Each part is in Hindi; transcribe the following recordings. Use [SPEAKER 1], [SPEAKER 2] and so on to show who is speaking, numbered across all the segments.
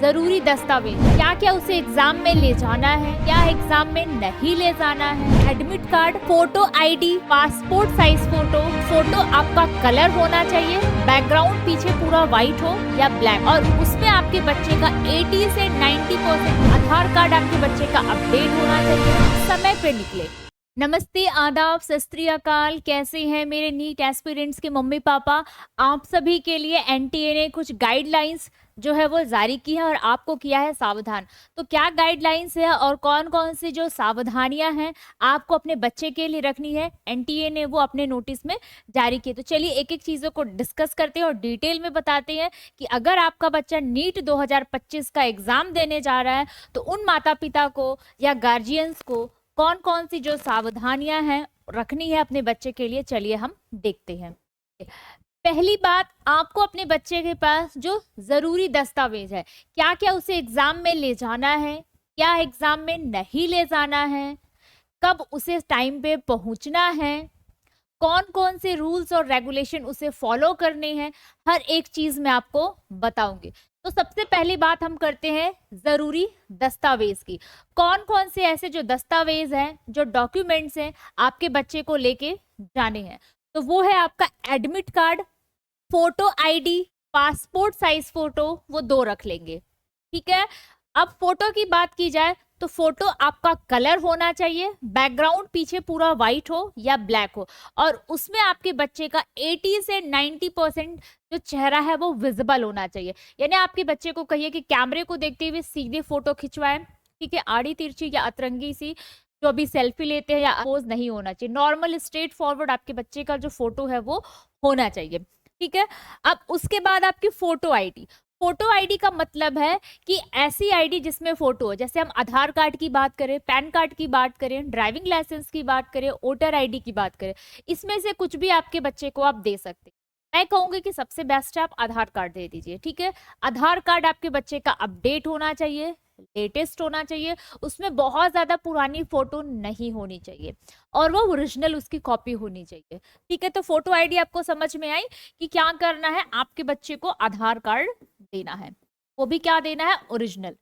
[SPEAKER 1] जरूरी दस्तावेज क्या क्या उसे एग्जाम में ले जाना है, क्या एग्जाम में नहीं ले जाना है। Admit card, photo ID, passport size photo, photo आपका कलर होना चाहिए, बैकग्राउंड पीछे पूरा व्हाइट हो या ब्लैक, और उसमें आपके बच्चे का 80 से 90% आधार कार्ड आपके बच्चे का अपडेट होना चाहिए, समय पे निकले। नमस्ते, आदाब, सत श्री अकाल। कैसे हैं मेरे नीट एस्पिरेंट्स के मम्मी पापा। आप सभी के लिए एनटीए ने कुछ गाइडलाइंस जो है वो जारी की है और आपको किया है सावधान। तो क्या गाइडलाइंस है और कौन कौन सी जो सावधानियां हैं आपको अपने बच्चे के लिए रखनी है, एनटीए ने वो अपने नोटिस में जारी किए। तो चलिए एक एक चीजों को डिस्कस करते हैं और डिटेल में बताते हैं कि अगर आपका बच्चा नीट 2025 का एग्जाम देने जा रहा है तो उन माता पिता को या गार्जियंस को कौन कौन सी जो सावधानियां हैं रखनी है अपने बच्चे के लिए, चलिए हम देखते हैं। पहली बात, आपको अपने बच्चे के पास जो जरूरी दस्तावेज है, क्या क्या उसे एग्जाम में ले जाना है, क्या एग्जाम में नहीं ले जाना है, कब उसे टाइम पे पहुंचना है, कौन कौन से रूल्स और रेगुलेशन उसे फॉलो करने हैं, हर एक चीज मैं आपको बताऊंगी। तो सबसे पहली बात हम करते हैं जरूरी दस्तावेज की। कौन कौन से ऐसे जो दस्तावेज हैं, जो डॉक्यूमेंट्स हैं आपके बच्चे को लेके जाने हैं, तो वो है आपका admit card, photo ID, passport size photo, वो 2 रख लेंगे। ठीक है। अब फोटो की बात की जाए तो फोटो आपका कलर होना चाहिए, बैकग्राउंड पीछे पूरा व्हाइट हो या ब्लैक हो, और उसमें आपके बच्चे का 80 से 90% जो चेहरा है वो विजिबल होना चाहिए। यानी आपके बच्चे को कहिए कि कैमरे को देखते हुए सीधे फोटो खिंचवाएं, ठीक है, आड़ी तिरछी या अतरंगी सी जो भी सेल्फी लेते हैं या पोज नहीं होना चाहिए। नॉर्मल स्ट्रेट फॉरवर्ड आपके बच्चे का जो फोटो है वो होना चाहिए। ठीक है। अब उसके बाद आपकी फोटो आईडी। फोटो आईडी का मतलब है कि ऐसी आईडी जिसमें फोटो हो, जैसे हम आधार कार्ड की बात करें, पैन कार्ड की बात करें, ड्राइविंग लाइसेंस की बात करें, वोटर आईडी की बात करें, इसमें से कुछ भी आपके बच्चे को आप दे सकते हैं। मैं कहूंगी कि सबसे बेस्ट है आप आधार कार्ड दे दीजिए। ठीक है। आधार कार्ड आपके बच्चे का अपडेट होना चाहिए, लेटेस्ट होना चाहिए, उसमें बहुत ज्यादा पुरानी फोटो नहीं होनी चाहिए और वो ओरिजिनल उसकी कॉपी होनी चाहिए। ठीक है। तो फोटो आईडी आपको समझ में आई कि क्या करना है, आपके बच्चे को आधार कार्ड देना है, वो भी क्या देना है, ओरिजिनल।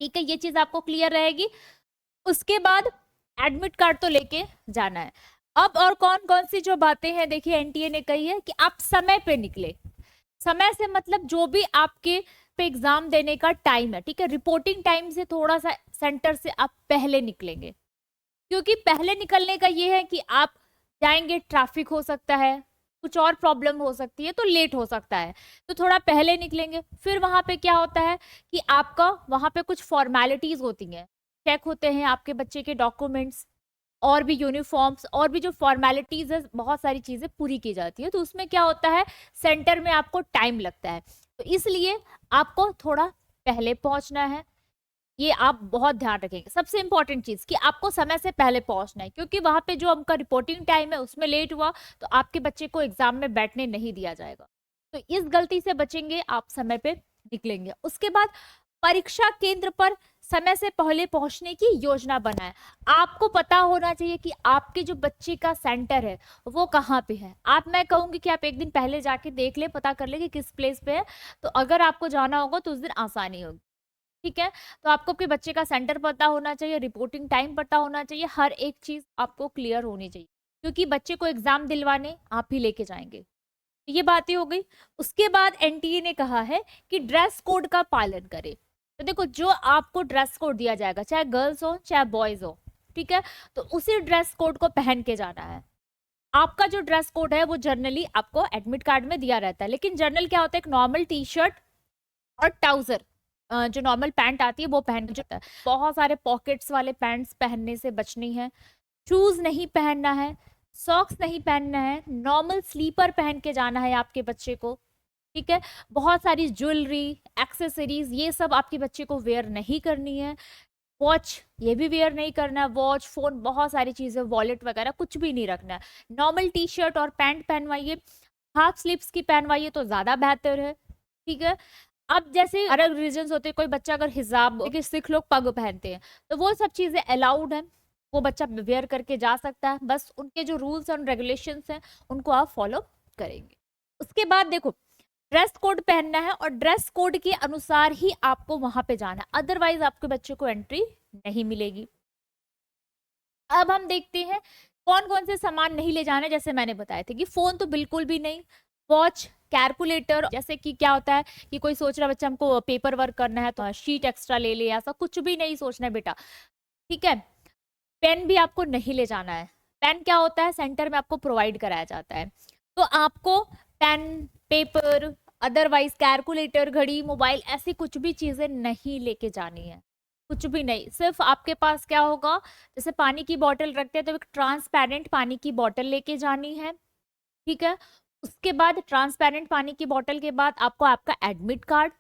[SPEAKER 1] ठीक है, ये चीज आपको क्लियर रहेगी। उसके बाद एडमिट कार्ड तो लेके जाना है। अब और कौन कौन सी जो बातें हैं, देखिए एनटीए ने कही है कि आप समय पे निकले। समय से मतलब जो भी आपके पे एग्जाम देने का टाइम है, ठीक है, रिपोर्टिंग टाइम से थोड़ा सा सेंटर से आप पहले निकलेंगे, क्योंकि पहले निकलने का ये है कि आप जाएंगे, ट्रैफिक हो सकता है, कुछ और प्रॉब्लम हो सकती है, तो लेट हो सकता है, तो थोड़ा पहले निकलेंगे। फिर वहां पे क्या होता है कि आपका वहां पे कुछ फॉर्मेलिटीज होती हैं, चेक होते हैं आपके बच्चे के डॉक्यूमेंट्स और भी यूनिफॉर्म्स और भी जो फॉर्मेलिटीज है, बहुत सारी चीजें पूरी की जाती है, तो उसमें क्या होता है, सेंटर में आपको टाइम लगता है, तो इसलिए आपको थोड़ा पहले पहुंचना है। ये आप बहुत ध्यान रखेंगे। सबसे इंपॉर्टेंट चीज कि आपको समय से पहले पहुंचना है, क्योंकि वहां पे जो आपका रिपोर्टिंग टाइम है उसमें लेट हुआ तो आपके बच्चे को एग्जाम में बैठने नहीं दिया जाएगा। तो इस गलती से बचेंगे, आप समय पे निकलेंगे। उसके बाद परीक्षा केंद्र पर समय से पहले पहुंचने की योजना बनाएं। आपको पता होना चाहिए कि आपके जो बच्चे का सेंटर है वो कहाँ पे है। मैं कहूंगी कि आप एक दिन पहले जाके देख ले, पता कर ले कि किस प्लेस पे है, तो अगर आपको जाना होगा तो उस दिन आसानी होगी। ठीक है। तो आपको अपने बच्चे का सेंटर पता होना चाहिए, रिपोर्टिंग टाइम पता होना चाहिए, हर एक चीज आपको क्लियर होनी चाहिए, क्योंकि बच्चे को एग्जाम दिलवाने आप ही लेके जाएंगे। ये बातें हो गई। उसके बाद एनटीए ने कहा है कि ड्रेस कोड का पालन करें। तो देखो, जो आपको ड्रेस कोड दिया जाएगा, चाहे गर्ल्स हो चाहे बॉयज हो, ठीक है, तो उसी ड्रेस कोड को पहन के जाना है। आपका जो ड्रेस कोड है वो जर्नली आपको एडमिट कार्ड में दिया रहता है, लेकिन जर्नल क्या होता है, एक नॉर्मल टी शर्ट और ट्राउजर, जो नॉर्मल पैंट आती है वो पहन के जाता है। बहुत सारे पॉकेट्स वाले पैंट्स पहनने से बचनी है, शूज नहीं पहनना है, सॉक्स नहीं पहनना है, नॉर्मल स्लीपर पहन के जाना है आपके बच्चे को। ठीक है। बहुत सारी ज्वेलरी, एक्सेसरीज, ये सब आपके बच्चे को वेयर नहीं करनी है। वॉच, ये भी वेयर नहीं करना है, वॉच, फोन, बहुत सारी चीजें, वॉलेट वगैरह कुछ भी नहीं रखना है। नॉर्मल टी शर्ट और पैंट पहनवाइए, हाफ स्लीव्स की पहनवाइए तो ज्यादा बेहतर है। ठीक है। अब जैसे अलग रीजन होते हैं, कोई बच्चा अगर हिजाब, देखिए सिख लोग पग पहनते हैं, तो वो सब चीजें अलाउड है, वो बच्चा वेयर करके जा सकता है, बस उनके जो रूल्स एंड रेगुलेशंस हैं उनको आप फॉलो करेंगे। उसके बाद देखो, ड्रेस कोड पहनना है और ड्रेस कोड के अनुसार ही आपको वहां पे जाना है, अदरवाइज आपके बच्चे को एंट्री नहीं मिलेगी। अब हम देखते हैं कौन कौन से सामान नहीं ले जाने, जैसे मैंने बताया था कि फोन तो बिल्कुल भी नहीं, वॉच, कैलकुलेटर, जैसे कि क्या होता है कि कोई सोच रहा बच्चा हमको पेपर वर्क करना है तो शीट एक्स्ट्रा ले ले, ऐसा कुछ भी नहीं सोचना है बेटा, ठीक है। पेन भी आपको नहीं ले जाना है, पेन क्या होता है सेंटर में आपको प्रोवाइड कराया जाता है, तो आपको पेन, पेपर, अदरवाइज कैलकुलेटर, घड़ी, मोबाइल, ऐसी कुछ भी चीजें नहीं लेके जानी है, कुछ भी नहीं। सिर्फ आपके पास क्या होगा, जैसे पानी की बोतल रखते हैं तो एक ट्रांसपेरेंट पानी की बोतल लेके जानी है, ठीक है। उसके बाद ट्रांसपेरेंट पानी की बोतल के बाद आपको आपका admit card,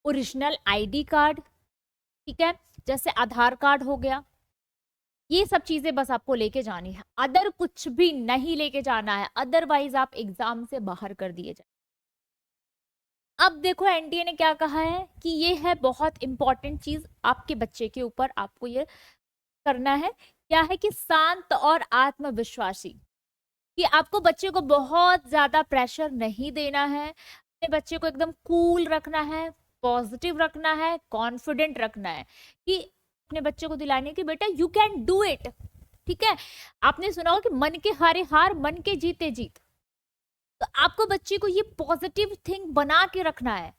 [SPEAKER 1] original ID card, ठीक है, जैसे आधार कार्ड हो गया, ये सब चीजें बस आपको लेके जानी है, अदर कुछ भी नहीं लेके जाना है, अदरवाइज आप एग्जाम से बाहर कर दिए जाए। अब देखो एनटीए ने क्या कहा है कि ये है बहुत इंपॉर्टेंट चीज आपके बच्चे के ऊपर, आपको ये करना है, क्या है कि शांत और आत्मविश्वासी, कि आपको बच्चे को बहुत ज्यादा प्रेशर नहीं देना है, अपने बच्चे को एकदम कूल रखना है, पॉजिटिव रखना है, कॉन्फिडेंट रखना है, कि अपने बच्चे को दिलाने की बेटा यू कैन डू इट, ठीक है। आपने सुना हो कि मन के हारे हार, मन के जीते जीत, तो आपको बच्चे को ये पॉजिटिव थिंग बना के रखना है,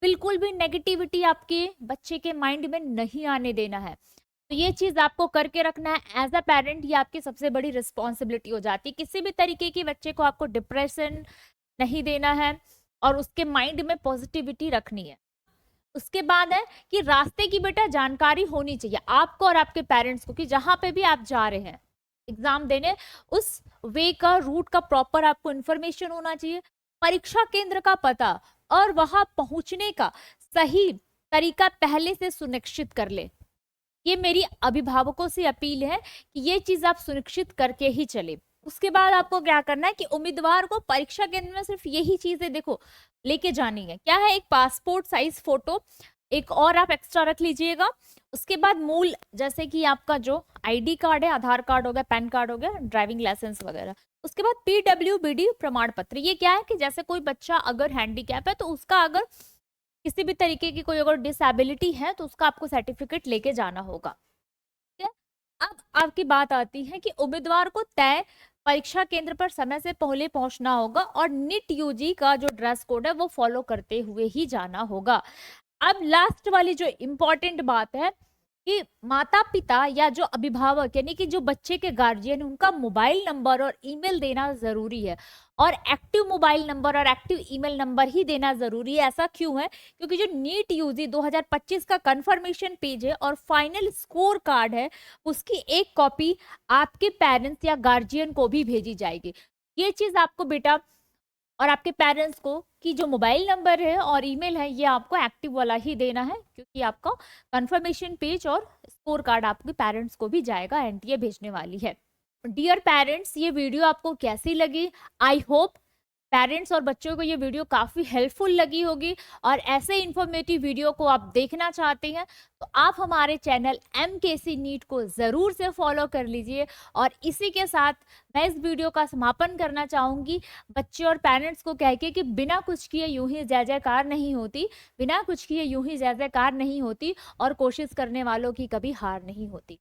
[SPEAKER 1] बिल्कुल भी नेगेटिविटी आपके बच्चे के माइंड में नहीं आने देना है, तो ये चीज आपको करके रखना है एज अ पेरेंट, ये आपकी सबसे बड़ी रिस्पॉन्सिबिलिटी हो जाती है। किसी भी तरीके की बच्चे को आपको डिप्रेशन नहीं देना है और उसके माइंड में पॉजिटिविटी रखनी है। उसके बाद है कि रास्ते की बेटा जानकारी होनी चाहिए आपको और आपके पेरेंट्स को, कि जहां पे भी आप जा रहे हैं एग्जाम देने, उस वे का रूट का प्रॉपर आपको इंफॉर्मेशन होना चाहिए, परीक्षा केंद्र का पता और वहां पहुंचने का सही तरीका पहले से सुनिश्चित कर ले। ये मेरी अभिभावकों से अपील है कि ये चीज आप सुनिश्चित करके ही चले। उसके बाद आपको क्या करना है कि उम्मीदवार को परीक्षा केंद्र में सिर्फ यही चीजें देखो लेके जानी है, क्या है, एक पासपोर्ट साइज फोटो, एक और आप एक्स्ट्रा रख लीजिएगा। उसके बाद मूल, जैसे कि आपका जो आईडी कार्ड है, आधार कार्ड हो गया, पैन कार्ड हो गया, ड्राइविंग लाइसेंस वगैरह। उसके बाद पीडब्ल्यूबीडी प्रमाण पत्र, ये क्या है कि जैसे कोई बच्चा अगर हैंडीकैप है तो उसका अगर किसी भी तरीके की कोई अगर डिसेबिलिटी है तो उसका आपको सर्टिफिकेट लेके जाना होगा, ठीक है। अब आपकी बात आती है कि उम्मीदवार को तय परीक्षा केंद्र पर समय से पहले पहुंचना होगा और नीट यूजी का जो ड्रेस कोड है वो फॉलो करते हुए ही जाना होगा। अब लास्ट वाली जो इम्पोर्टेंट बात है कि माता पिता या जो अभिभावक यानी कि जो बच्चे के गार्जियन, उनका मोबाइल नंबर और ईमेल देना जरूरी है, और एक्टिव मोबाइल नंबर और एक्टिव ईमेल नंबर ही देना जरूरी है। ऐसा क्यों है, क्योंकि जो नीट यूजी 2025 का कंफर्मेशन पेज है और फाइनल स्कोर कार्ड है, उसकी एक कॉपी आपके पेरेंट्स या गार्जियन को भी भेजी जाएगी। ये चीज आपको बेटा और आपके पेरेंट्स को कि जो मोबाइल नंबर है और ईमेल है ये आपको एक्टिव वाला ही देना है, क्योंकि आपका कंफर्मेशन पेज और स्कोर कार्ड आपके पेरेंट्स को भी जाएगा, एनटीए भेजने वाली है। डियर पेरेंट्स, ये वीडियो आपको कैसी लगी? आई होप पेरेंट्स और बच्चों को ये वीडियो काफ़ी हेल्पफुल लगी होगी, और ऐसे इन्फॉर्मेटिव वीडियो को आप देखना चाहते हैं तो आप हमारे चैनल MKC नीट को ज़रूर से फॉलो कर लीजिए। और इसी के साथ मैं इस वीडियो का समापन करना चाहूँगी बच्चे और पेरेंट्स को कह के कि बिना कुछ किए यूं ही जय जयकार नहीं होती, बिना कुछ किए यूं ही जय जयकार नहीं होती, और कोशिश करने वालों की कभी हार नहीं होती।